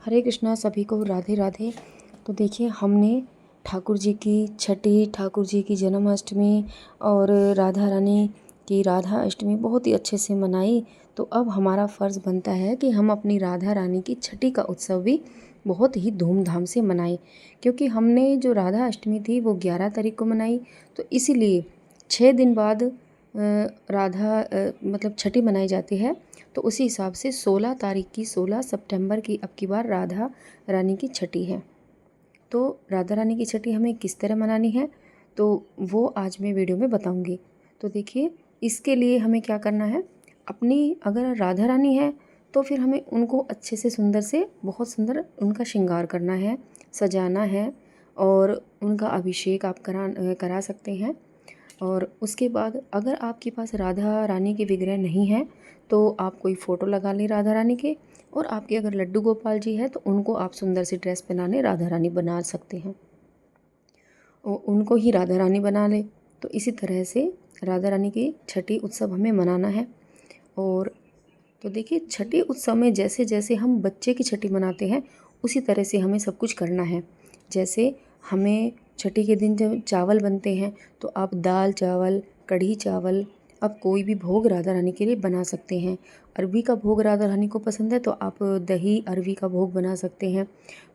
हरे कृष्णा, सभी को राधे राधे। तो देखिए, हमने ठाकुर जी की छठी, ठाकुर जी की जन्माष्टमी और राधा रानी की राधा अष्टमी बहुत ही अच्छे से मनाई। तो अब हमारा फ़र्ज़ बनता है कि हम अपनी राधा रानी की छठी का उत्सव भी बहुत ही धूमधाम से मनाएं, क्योंकि हमने जो राधा अष्टमी थी वो 11 तारीख को मनाई। तो इसीलिए 6 दिन बाद मतलब छठी मनाई जाती है। तो उसी हिसाब से 16 तारीख की 16 सितंबर की अब की बार राधा रानी की छठी है। तो राधा रानी की छठी हमें किस तरह मनानी है, तो वो आज मैं वीडियो में बताऊंगी। तो देखिए, इसके लिए हमें क्या करना है। अपनी अगर राधा रानी है तो फिर हमें उनको अच्छे से सुंदर से, बहुत सुंदर उनका श्रृंगार करना है, सजाना है, और उनका अभिषेक आप करा सकते हैं। और उसके बाद अगर आपके पास राधा रानी के विग्रह नहीं है तो आप कोई फ़ोटो लगा लें राधा रानी के। और आपके अगर लड्डू गोपाल जी है तो उनको आप सुंदर सी ड्रेस पहनाने राधा रानी बना सकते हैं, और उनको ही राधा रानी बना लें। तो इसी तरह से राधा रानी की छठी उत्सव हमें मनाना है। और तो देखिए, छठी उत्सव में जैसे जैसे हम बच्चे की छठी मनाते हैं उसी तरह से हमें सब कुछ करना है। जैसे हमें छठी के दिन जब चावल बनते हैं तो आप दाल चावल, कढ़ी चावल, आप कोई भी भोग राधा रानी के लिए बना सकते हैं। अरबी का भोग राधा रानी को पसंद है तो आप दही अरबी का भोग बना सकते हैं।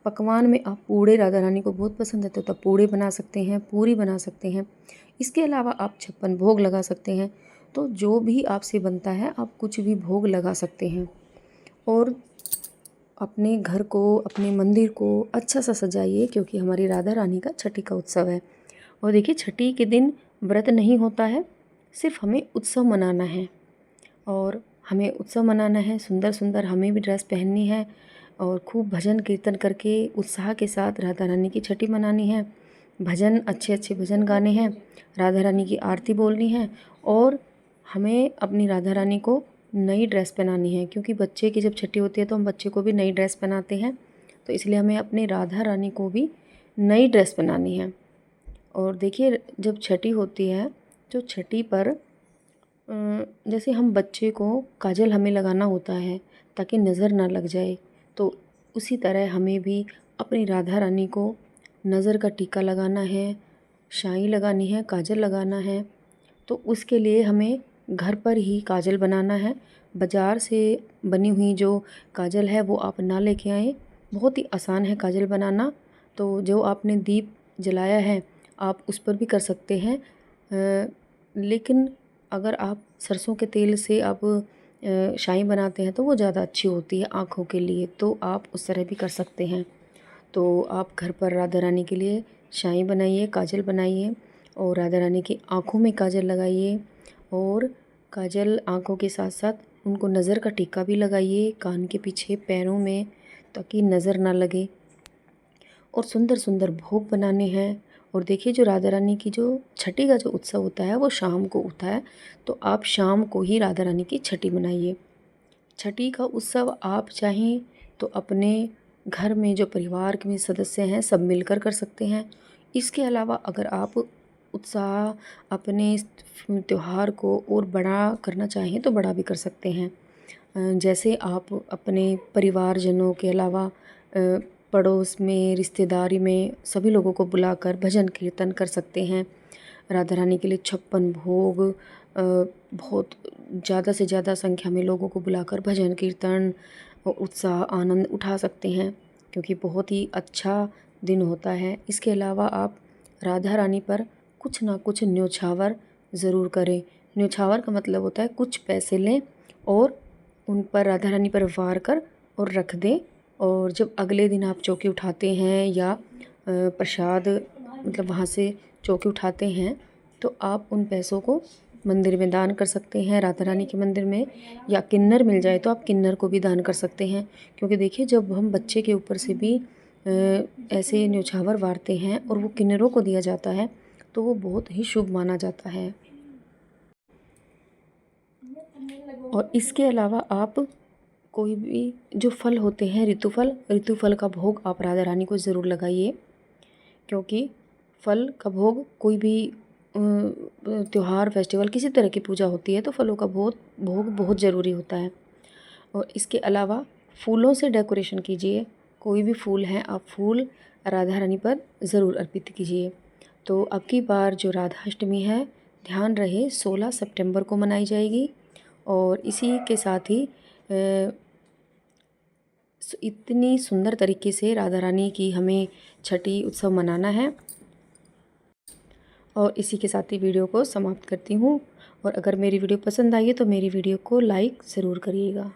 पकवान में आप पूड़े, राधा रानी को बहुत पसंद है तो तब पूड़े बना सकते हैं, पूरी बना सकते हैं। इसके अलावा आप 56 भोग लगा सकते हैं। तो जो भी आपसे बनता है आप कुछ भी भोग लगा सकते हैं। और अपने घर को, अपने मंदिर को अच्छा सा सजाइए, क्योंकि हमारी राधा रानी का छठी का उत्सव है। और देखिए, छठी के दिन व्रत नहीं होता है, सिर्फ हमें उत्सव मनाना है। और हमें उत्सव मनाना है, सुंदर सुंदर हमें भी ड्रेस पहननी है, और खूब भजन कीर्तन करके उत्साह के साथ राधा रानी की छठी मनानी है। भजन, अच्छे अच्छे भजन गाने हैं, राधा रानी की आरती बोलनी है। और हमें अपनी राधा रानी को नई ड्रेस पहनानी है, क्योंकि बच्चे की जब छठी होती है तो हम बच्चे को भी नई ड्रेस पहनाते हैं। तो इसलिए हमें अपनी राधा रानी को भी नई ड्रेस पहनानी है। और देखिए, जब छठी होती है तो छठी पर जैसे हम बच्चे को काजल हमें लगाना होता है ताकि नज़र ना लग जाए, तो उसी तरह हमें भी अपनी राधा रानी को नज़र का टीका लगाना है, शाई लगानी है, काजल लगाना है। तो उसके लिए हमें घर पर ही काजल बनाना है। बाज़ार से बनी हुई जो काजल है वो आप ना लेके आएँ, बहुत ही आसान है काजल बनाना। तो जो आपने दीप जलाया है आप उस पर भी कर सकते हैं, लेकिन अगर आप सरसों के तेल से आप शाई बनाते हैं तो वो ज़्यादा अच्छी होती है आँखों के लिए, तो आप उस तरह भी कर सकते हैं। तो आप घर पर राधा रानी के लिए शाई बनाइए, काजल बनाइए, और राधा रानी की आँखों में काजल लगाइए। और काजल आँखों के साथ साथ उनको नज़र का टीका भी लगाइए, कान के पीछे, पैरों में, ताकि नज़र ना लगे। और सुंदर सुंदर भोग बनाने हैं। और देखिए, जो राधा रानी की जो छठी का जो उत्सव होता है वो शाम को होता है, तो आप शाम को ही राधा रानी की छठी मनाइए। छठी का उत्सव आप चाहें तो अपने घर में जो परिवार के सदस्य हैं सब मिलकर कर सकते हैं। इसके अलावा अगर आप उत्साह अपने इस त्यौहार को और बड़ा करना चाहें तो बड़ा भी कर सकते हैं। जैसे आप अपने परिवारजनों के अलावा पड़ोस में, रिश्तेदारी में सभी लोगों को बुलाकर भजन कीर्तन कर सकते हैं। राधा रानी के लिए 56 भोग, बहुत ज़्यादा से ज़्यादा संख्या में लोगों को बुलाकर भजन कीर्तन और उत्साह आनंद उठा सकते हैं, क्योंकि बहुत ही अच्छा दिन होता है। इसके अलावा आप राधा रानी पर कुछ ना कुछ न्योछावर ज़रूर करें। न्योछावर का मतलब होता है कुछ पैसे लें और उन पर, राधा रानी पर वार कर और रख दें। और जब अगले दिन आप चौकी उठाते हैं या प्रसाद, मतलब वहाँ से चौकी उठाते हैं, तो आप उन पैसों को मंदिर में दान कर सकते हैं, राधा रानी के मंदिर में। या किन्नर मिल जाए तो आप किन्नर को भी दान कर सकते हैं, क्योंकि देखिए, जब हम बच्चे के ऊपर से भी ऐसे न्योछावर वारते हैं और वो किन्नरों को दिया जाता है तो वो बहुत ही शुभ माना जाता है। और इसके अलावा आप कोई भी जो फल होते हैं, ऋतुफल का भोग आप राधा रानी को ज़रूर लगाइए, क्योंकि फल का भोग, कोई भी त्योहार, फेस्टिवल, किसी तरह की पूजा होती है तो फलों का भोग बहुत ज़रूरी होता है। और इसके अलावा फूलों से डेकोरेशन कीजिए, कोई भी फूल हैं आप फूल राधा रानी पर ज़रूर अर्पित कीजिए। तो अब की बार जो राधा अष्टमी है ध्यान रहे 16 सितंबर को मनाई जाएगी और इसी के साथ ही इतनी सुंदर तरीके से राधा रानी की हमें छठी उत्सव मनाना है। और इसी के साथ ही वीडियो को समाप्त करती हूँ। और अगर मेरी वीडियो पसंद आई है तो मेरी वीडियो को लाइक ज़रूर करिएगा।